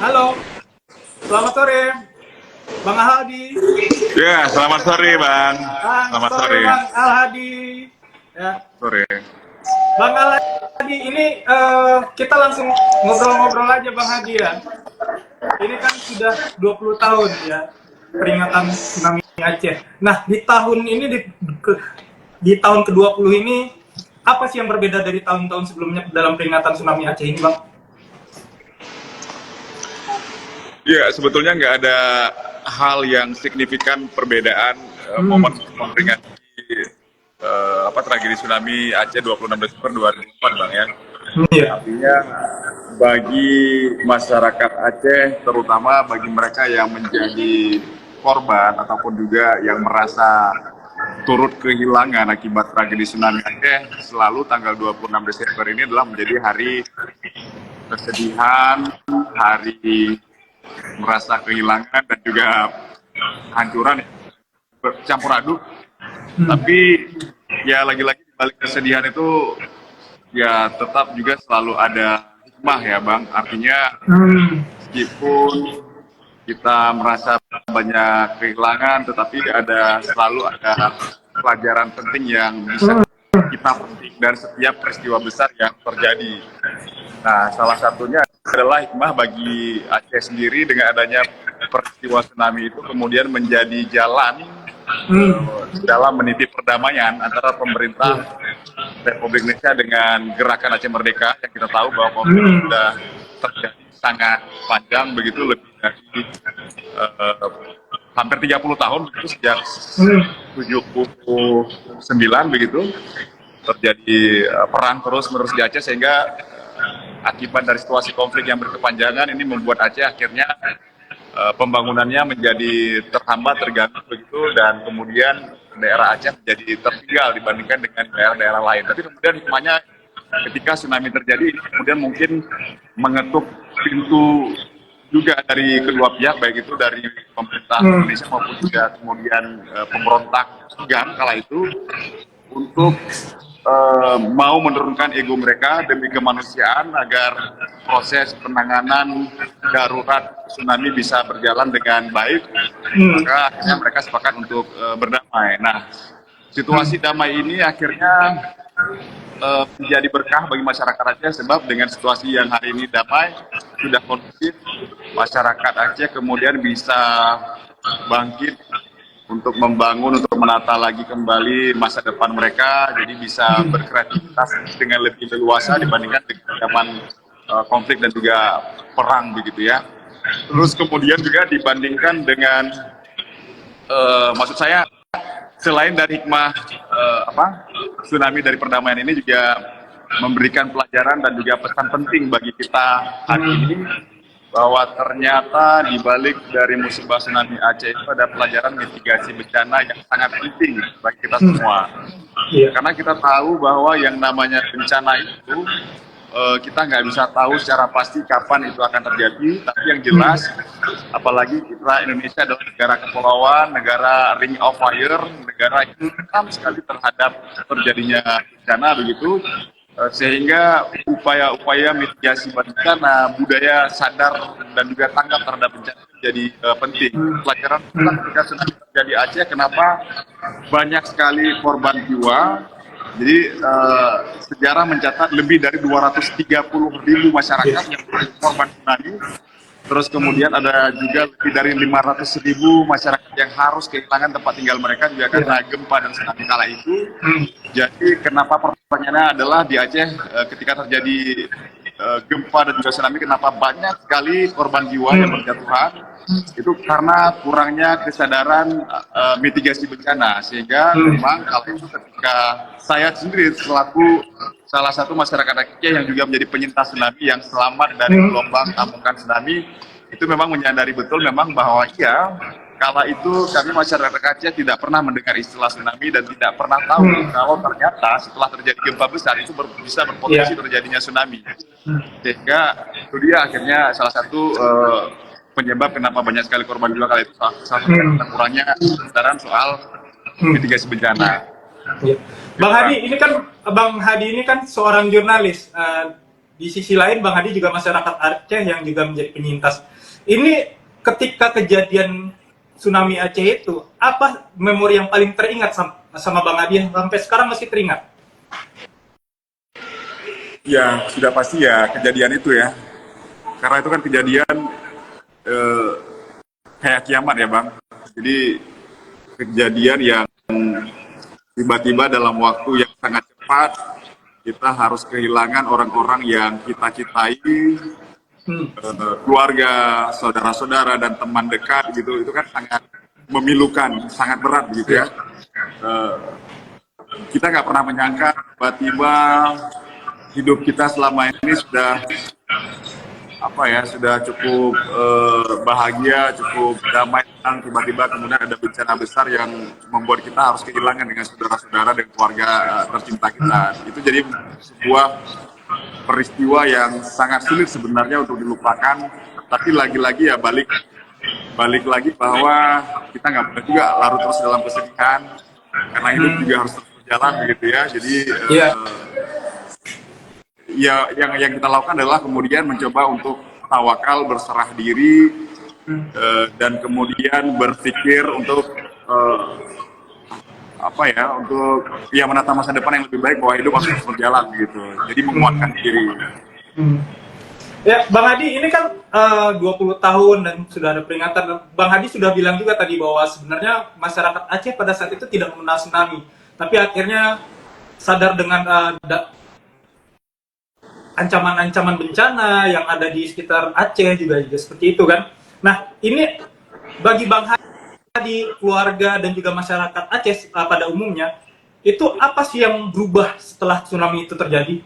Halo, selamat sore, Bang Al-Hadi. Ya, selamat sore Bang. Selamat Sore sore. Bang Al-Hadi. Ya, Sore. Bang Al-Hadi, ini kita langsung ngobrol-ngobrol aja Bang Hadi ya. Ini kan sudah 20 tahun ya peringatan tsunami Aceh. Nah, di tahun ini di tahun ke-20 ini apa sih yang berbeda dari tahun-tahun sebelumnya dalam peringatan tsunami Aceh ini, Bang? Ya, sebetulnya nggak ada hal yang signifikan perbedaan momen memperingati tragedi tsunami Aceh 26 Desember 2004 Bang ya. Iya. Artinya bagi masyarakat Aceh, terutama bagi mereka yang menjadi korban ataupun juga yang merasa turut kehilangan akibat tragedi tsunami Aceh, selalu tanggal 26 Desember ini adalah menjadi hari kesedihan, hari merasa kehilangan dan juga hancuran bercampur aduk. Tapi ya lagi-lagi di balik kesedihan itu ya tetap juga selalu ada hikmah ya Bang. Artinya meskipun kita merasa banyak kehilangan, tetapi selalu ada pelajaran penting yang bisa kita petik dari setiap peristiwa besar yang terjadi. Nah, salah satunya adalah hikmah bagi Aceh sendiri dengan adanya peristiwa tsunami itu kemudian menjadi jalan dalam meniti perdamaian antara pemerintah Republik Indonesia dengan gerakan Aceh Merdeka yang kita tahu bahwa konflik sudah terjadi sangat panjang begitu lebih dari hampir 30 tahun begitu sejak 79 begitu terjadi perang terus menerus di Aceh sehingga akibat dari situasi konflik yang berkepanjangan ini membuat Aceh akhirnya pembangunannya menjadi terhambat, terganggu begitu, dan kemudian daerah Aceh menjadi tertinggal dibandingkan dengan daerah-daerah lain. Tapi kemudian hikmahnya ketika tsunami terjadi, kemudian mungkin mengetuk pintu juga dari kedua pihak, baik itu dari pemerintah Indonesia maupun juga kemudian pemberontak Sudan kala itu untuk mau menurunkan ego mereka demi kemanusiaan agar proses penanganan darurat tsunami bisa berjalan dengan baik, maka akhirnya mereka sepakat untuk berdamai. Nah, situasi damai ini akhirnya menjadi berkah bagi masyarakat Aceh sebab dengan situasi yang hari ini damai, sudah kondusif, masyarakat Aceh kemudian bisa bangkit untuk membangun, untuk menata lagi kembali masa depan mereka, jadi bisa berkreativitas dengan lebih leluasa dibandingkan dengan zaman konflik dan juga perang begitu ya. Terus kemudian juga dibandingkan dengan, maksud saya selain dari hikmah tsunami dari perdamaian ini juga memberikan pelajaran dan juga pesan penting bagi kita hari ini, bahwa ternyata di balik dari musibah tsunami Aceh itu ada pelajaran mitigasi bencana yang sangat penting bagi kita semua. Karena kita tahu bahwa yang namanya bencana itu kita nggak bisa tahu secara pasti kapan itu akan terjadi, tapi yang jelas apalagi kita Indonesia adalah negara kepulauan, negara ring of fire, negara yang rentan sekali terhadap terjadinya bencana begitu. Sehingga upaya-upaya mitigasi bencana, budaya sadar dan juga tanggap terhadap bencana jadi penting. Pelajaran ketika tsunami terjadi Aceh, kenapa banyak sekali korban jiwa. Jadi sejarah mencatat lebih dari 230.000 masyarakat yang korban tsunami. Terus kemudian ada juga lebih dari 500.000 masyarakat yang harus kehilangan tempat tinggal mereka juga karena gempa dan tsunami kala itu. Jadi kenapa pertanyaannya adalah di Aceh ketika terjadi gempa dan juga tsunami, kenapa banyak sekali korban jiwa yang berjatuhan? Itu karena kurangnya kesadaran mitigasi bencana, sehingga memang kalau itu ketika saya sendiri selaku salah satu masyarakat Aceh yang juga menjadi penyintas tsunami yang selamat dari gelombang amukan tsunami, itu memang menyadari betul memang bahwa iya, kala itu kami masyarakat Aceh tidak pernah mendengar istilah tsunami dan tidak pernah tahu kalau ternyata setelah terjadi gempa besar itu bisa berpotensi terjadinya tsunami. Sehingga itu dia akhirnya salah satu penyebab kenapa banyak sekali korban jiwa kala itu, salah satu kurangnya kesadaran soal mitigasi bencana. Bang Hadi ini kan seorang jurnalis di sisi lain Bang Hadi juga masyarakat Aceh yang juga menjadi penyintas. Ini ketika kejadian tsunami Aceh itu, apa memori yang paling teringat sama Bang Hadi yang sampai sekarang masih teringat? Ya, sudah pasti ya kejadian itu ya. Karena itu kan kejadian eh, kayak kiamat ya Bang. Jadi kejadian yang tiba-tiba dalam waktu yang sangat cepat kita harus kehilangan orang-orang yang kita cintai, keluarga, saudara-saudara dan teman dekat gitu. Itu kan sangat memilukan, sangat berat gitu ya. Eh, kita nggak pernah menyangka tiba-tiba hidup kita selama ini sudah sudah cukup bahagia, cukup damai, tiba-tiba kemudian ada bencana besar yang membuat kita harus kehilangan dengan saudara-saudara dan keluarga tercinta kita. Itu jadi sebuah peristiwa yang sangat sulit sebenarnya untuk dilupakan, tapi lagi-lagi ya balik lagi bahwa kita nggak boleh juga larut terus dalam kesedihan, karena hidup juga harus terus berjalan begitu ya. Jadi ya yang kita lakukan adalah kemudian mencoba untuk tawakal, berserah diri, dan kemudian berpikir untuk untuk menata masa depan yang lebih baik, bahwa hidup harus terus berjalan gitu. Jadi menguatkan diri. Ya, Bang Hadi, ini kan 20 tahun dan sudah ada peringatan. Bang Hadi sudah bilang juga tadi bahwa sebenarnya masyarakat Aceh pada saat itu tidak mengenal tsunami, tapi akhirnya sadar dengan ancaman-ancaman bencana yang ada di sekitar Aceh juga seperti itu kan. Nah, ini bagi Bang Hadi, keluarga dan juga masyarakat Aceh pada umumnya, itu apa sih yang berubah setelah tsunami itu terjadi?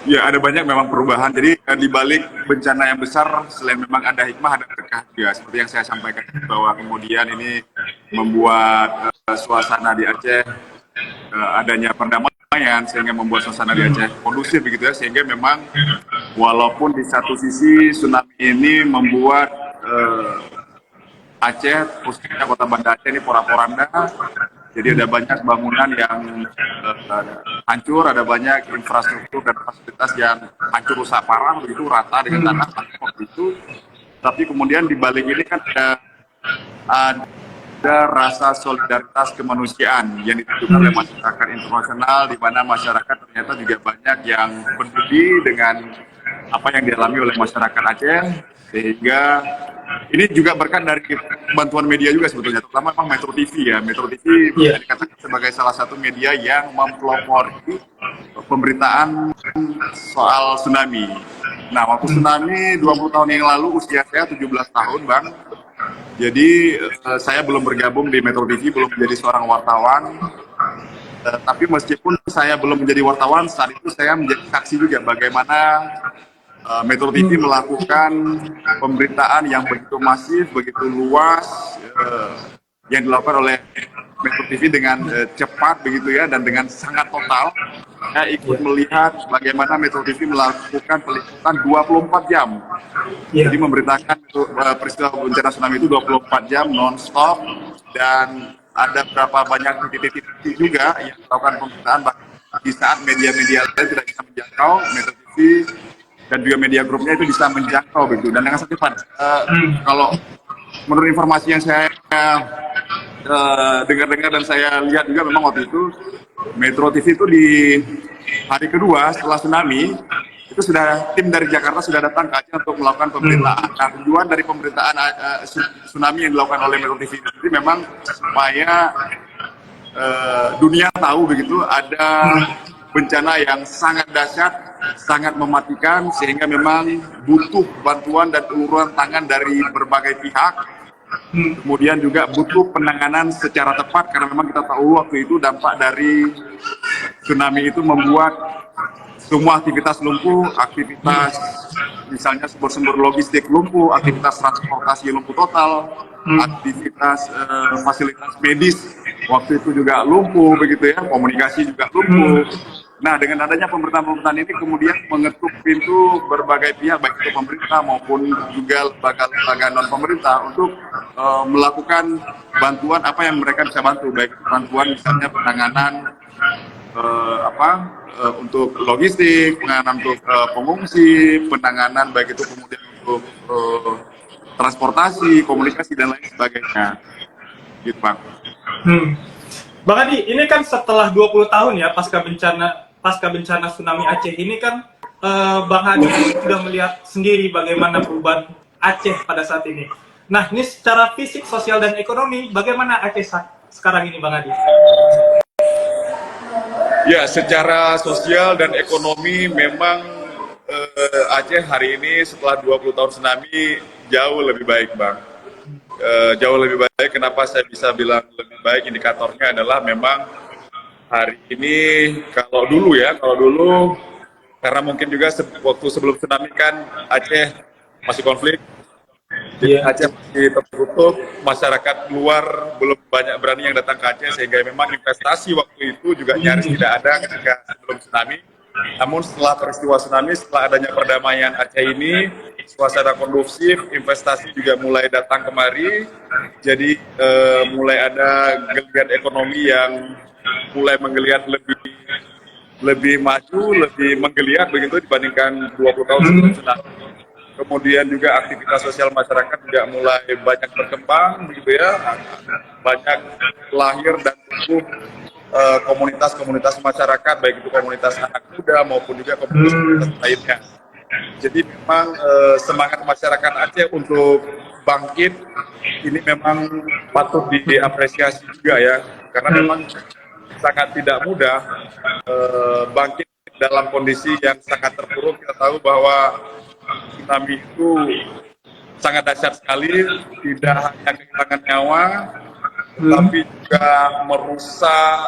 Ya, ada banyak memang perubahan. Jadi di balik bencana yang besar, selain memang ada hikmah, ada berkah juga. Seperti yang saya sampaikan, bahwa kemudian ini membuat suasana di Aceh, adanya perdamaian, sehingga membuat suasana di Aceh kondusif begitu ya. Sehingga memang walaupun di satu sisi tsunami ini membuat Aceh, khususnya kota Banda Aceh ini porak-poranda. Jadi ada banyak bangunan yang hancur, ada banyak infrastruktur dan fasilitas yang hancur rusak parah, begitu rata dengan tanah waktu itu. Tapi kemudian di balik ini kan ada rasa solidaritas kemanusiaan yang ditunjukkan oleh masyarakat internasional, di mana masyarakat ternyata juga banyak yang peduli dengan apa yang dialami oleh masyarakat Aceh, sehingga ini juga berkat dari bantuan media juga sebetulnya, terutama memang Metro TV ya. Metro TV bisa dikatakan sebagai salah satu media yang mempelopori pemberitaan soal tsunami. Nah, waktu tsunami 20 tahun yang lalu, usia saya 17 tahun, Bang. Jadi saya belum bergabung di Metro TV, belum menjadi seorang wartawan. Tapi meskipun saya belum menjadi wartawan, saat itu saya menjadi saksi juga bagaimana Metro TV melakukan pemberitaan yang begitu masif, begitu luas, yang dilakukan oleh Metro TV dengan cepat begitu ya, dan dengan sangat total. Saya ikut melihat bagaimana Metro TV melakukan peliputan 24 jam. Jadi memberitakan peristiwa bencana tsunami itu 24 jam non-stop, dan ada berapa banyak titik-titik juga yang melakukan pemberitaan di saat media-media lain tidak bisa menjangkau. Metro TV dan juga media grupnya itu bisa menjangkau begitu, dan dengan cepat. Kalau menurut informasi yang saya dengar-dengar dan saya lihat juga, memang waktu itu Metro TV itu di hari kedua setelah tsunami itu sudah tim dari Jakarta sudah datang ke Aceh untuk melakukan pemberitaan. Nah, tujuan dari pemberitaan tsunami yang dilakukan oleh Metro TV itu memang supaya dunia tahu begitu ada bencana yang sangat dahsyat, sangat mematikan, sehingga memang butuh bantuan dan uluran tangan dari berbagai pihak. Kemudian juga butuh penanganan secara tepat, karena memang kita tahu waktu itu dampak dari tsunami itu membuat semua aktivitas lumpuh, aktivitas misalnya sumber-sumber logistik lumpuh, aktivitas transportasi lumpuh total, aktivitas fasilitas medis waktu itu juga lumpuh begitu ya, komunikasi juga lumpuh. Nah, dengan adanya pemberitaan-pemberitaan ini kemudian mengetuk pintu berbagai pihak, baik itu pemerintah maupun juga lembaga non pemerintah, untuk melakukan bantuan apa yang mereka bisa bantu, baik bantuan misalnya penanganan untuk logistik, penanganan untuk pengungsi, penanganan baik itu kemudian untuk transportasi, komunikasi dan lain sebagainya. Gitu, Bang. Bang Adi, ini kan setelah 20 tahun ya pasca bencana tsunami Aceh ini kan Bang Adi sudah melihat sendiri bagaimana perubahan Aceh pada saat ini. Nah, ini secara fisik, sosial dan ekonomi bagaimana Aceh sekarang ini, Bang Adi? Ya, secara sosial dan ekonomi memang Aceh hari ini setelah 20 tahun tsunami jauh lebih baik, Bang. Jauh lebih baik. Kenapa saya bisa bilang lebih baik? Indikatornya adalah memang hari ini kalau dulu karena mungkin juga waktu sebelum tsunami kan Aceh masih konflik. Jadi Aceh masih tertutup, masyarakat luar belum banyak berani yang datang ke Aceh, sehingga memang investasi waktu itu juga nyaris tidak ada ketika sebelum tsunami. Namun setelah peristiwa tsunami, setelah adanya perdamaian Aceh ini, suasana kondusif, investasi juga mulai datang kemari, jadi mulai ada geliat ekonomi yang mulai menggeliat lebih maju, lebih menggeliat begitu dibandingkan 20 tahun sebelum tsunami. Kemudian juga aktivitas sosial masyarakat juga mulai banyak berkembang, begitu ya, banyak lahir dan tumbuh komunitas-komunitas masyarakat, baik itu komunitas anak muda maupun juga komunitas lainnya. Jadi memang semangat masyarakat Aceh untuk bangkit ini memang patut diapresiasi juga ya, karena memang sangat tidak mudah bangkit dalam kondisi yang sangat terpuruk. Kita tahu bahwa tsunami itu sangat dahsyat sekali, tidak hanya kehilangan nyawa, tapi juga merusak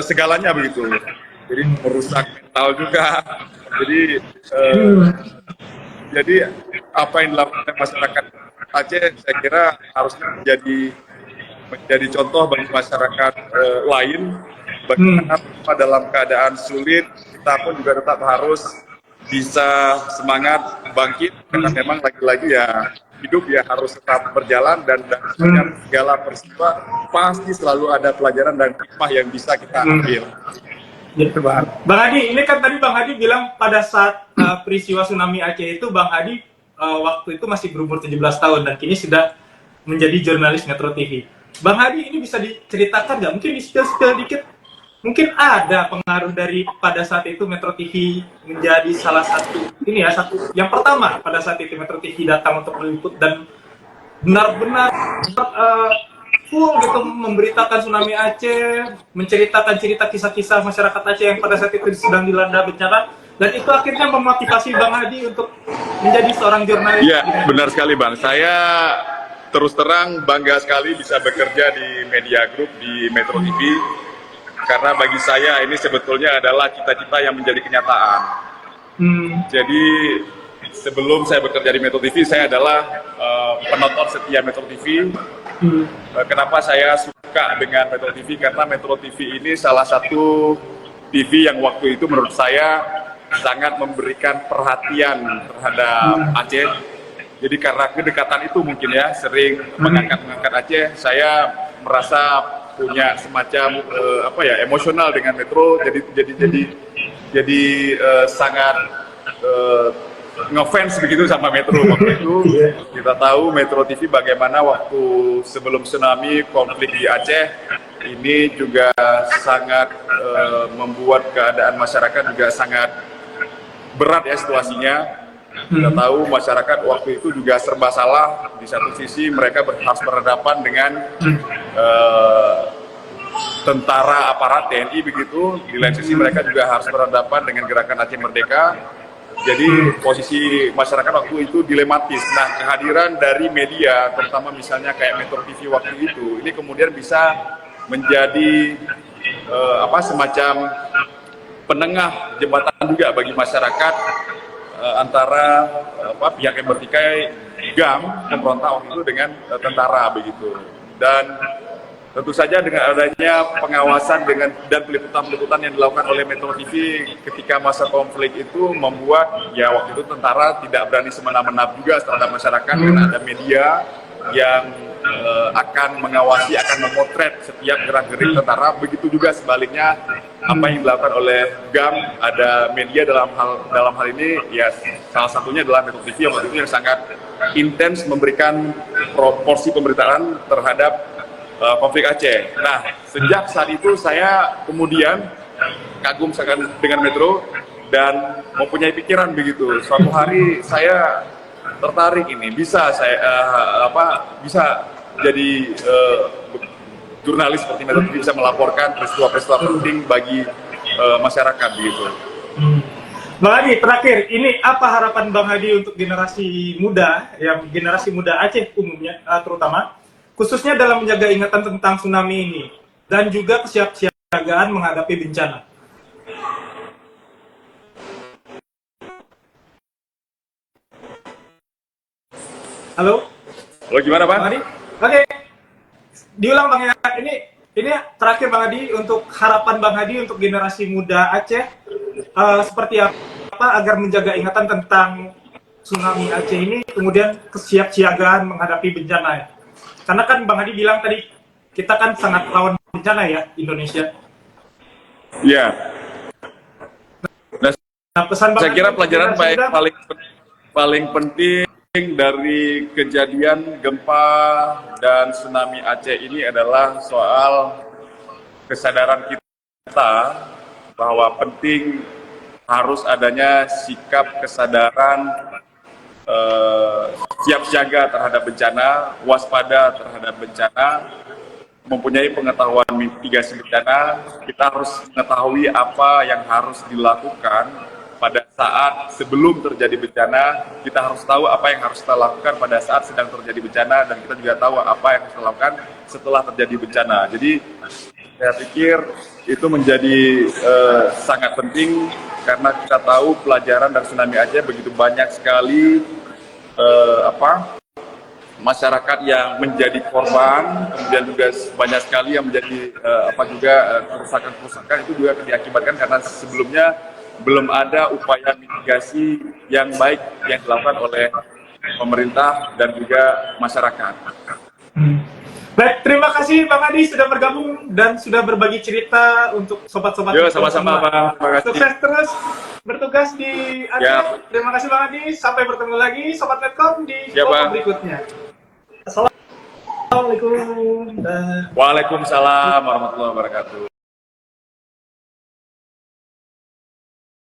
segalanya begitu. Jadi merusak mental juga. Jadi apa yang dilakukan masyarakat Aceh, saya kira harusnya menjadi contoh bagi masyarakat lain. Bagaimana dalam keadaan sulit kita pun juga tetap harus bisa semangat bangkit, karena memang lagi-lagi ya hidup ya harus tetap berjalan, dan dari segala peristiwa pasti selalu ada pelajaran dan hikmah yang bisa kita ambil. Gitu, Bang. Bang Adi, ini kan tadi Bang Adi bilang pada saat peristiwa tsunami Aceh itu Bang Adi waktu itu masih berumur 17 tahun dan kini sudah menjadi jurnalis Metro TV. Bang Adi, ini bisa diceritakan nggak? Mungkin di-spill dikit. Mungkin ada pengaruh dari pada saat itu Metro TV menjadi salah satu yang pertama pada saat itu Metro TV datang untuk meliput dan benar-benar full gitu memberitakan tsunami Aceh, menceritakan cerita kisah-kisah masyarakat Aceh yang pada saat itu sedang dilanda bencana, dan itu akhirnya memotivasi Bang Adi untuk menjadi seorang jurnalis. Iya, benar sekali Bang. Saya terus terang bangga sekali bisa bekerja di media group di Metro TV. Karena bagi saya ini sebetulnya adalah cita-cita yang menjadi kenyataan. Jadi sebelum saya bekerja di Metro TV, saya adalah penonton setia Metro TV. Kenapa saya suka dengan Metro TV? Karena Metro TV ini salah satu TV yang waktu itu menurut saya sangat memberikan perhatian terhadap Aceh. Jadi karena kedekatan itu mungkin ya, sering mengangkat Aceh, saya merasa punya semacam emosional dengan Metro, jadi sangat ngefans begitu sama Metro waktu itu. Kita tahu Metro TV bagaimana waktu sebelum tsunami konflik di Aceh ini juga sangat membuat keadaan masyarakat juga sangat berat ya situasinya. Kita tahu masyarakat waktu itu juga serba salah. Di satu sisi mereka harus berhadapan dengan tentara aparat TNI begitu. Di lain sisi mereka juga harus berhadapan dengan gerakan Aceh Merdeka. Jadi posisi masyarakat waktu itu dilematis. Nah, kehadiran dari media, terutama misalnya kayak Metro TV waktu itu, ini kemudian bisa menjadi semacam penengah jembatan juga bagi masyarakat antara pihak yang bertikai GAM pemberontak waktu itu dengan tentara begitu. Dan tentu saja dengan adanya pengawasan dan peliputan-peliputan yang dilakukan oleh Metro TV ketika masa konflik itu membuat ya waktu itu tentara tidak berani semena-mena juga terhadap masyarakat, karena ada media yang akan mengawasi, akan memotret setiap gerak-gerik tentara. Begitu juga sebaliknya apa yang dilakukan oleh GAM, ada media dalam hal ini ya salah satunya adalah Metro TV yang waktu itu yang sangat intens memberikan porsi pemberitaan terhadap konflik Aceh. Nah, sejak saat itu saya kemudian kagum sangat dengan Metro dan mempunyai pikiran begitu. Suatu hari saya tertarik ini bisa saya bisa jadi jurnalis seperti Metro TV, bisa melaporkan peristiwa-peristiwa penting bagi masyarakat begitu. Bang Hadi, terakhir, ini apa harapan Bang Hadi untuk generasi muda, yang generasi muda Aceh umumnya, terutama, khususnya dalam menjaga ingatan tentang tsunami ini, dan juga kesiapsiagaan menghadapi bencana? Halo? Halo, gimana Bang? Bang Hadi? Oke, diulang Bang ya. Ini terakhir Bang Hadi, untuk harapan Bang Hadi untuk generasi muda Aceh, seperti apa agar menjaga ingatan tentang tsunami Aceh ini, kemudian kesiapsiagaan menghadapi bencana ya. Karena kan Bang Hadi bilang tadi, kita kan sangat rawan bencana ya, Indonesia. Iya. Nah, pesan Bang Saya kira Hadi pelajaran muda, paling penting dari kejadian gempa dan tsunami Aceh ini adalah soal kesadaran kita bahwa penting harus adanya sikap kesadaran siap siaga terhadap bencana, waspada terhadap bencana, mempunyai pengetahuan mitigasi bencana. Kita harus mengetahui apa yang harus dilakukan pada saat sebelum terjadi bencana. Kita harus tahu apa yang harus kita lakukan pada saat sedang terjadi bencana, dan kita juga tahu apa yang harus kita lakukan setelah terjadi bencana. Jadi saya pikir itu menjadi sangat penting, karena kita tahu pelajaran dari tsunami Aceh begitu banyak sekali masyarakat yang menjadi korban, kemudian juga banyak sekali yang menjadi kerusakan-kerusakan. Itu juga diakibatkan karena sebelumnya belum ada upaya mitigasi yang baik yang dilakukan oleh pemerintah dan juga masyarakat. Baik, terima kasih Bang Hadi sudah bergabung dan sudah berbagi cerita untuk sobat-sobat. Yo, sama-sama Bang. Terima kasih. Sukses terus bertugas di Aceh. Ya. Terima kasih Bang Hadi. Sampai bertemu lagi Sobat Medcom di Ya, foto Bang. berikutnya. Assalamualaikum. Waalaikumsalam warahmatullahi wabarakatuh.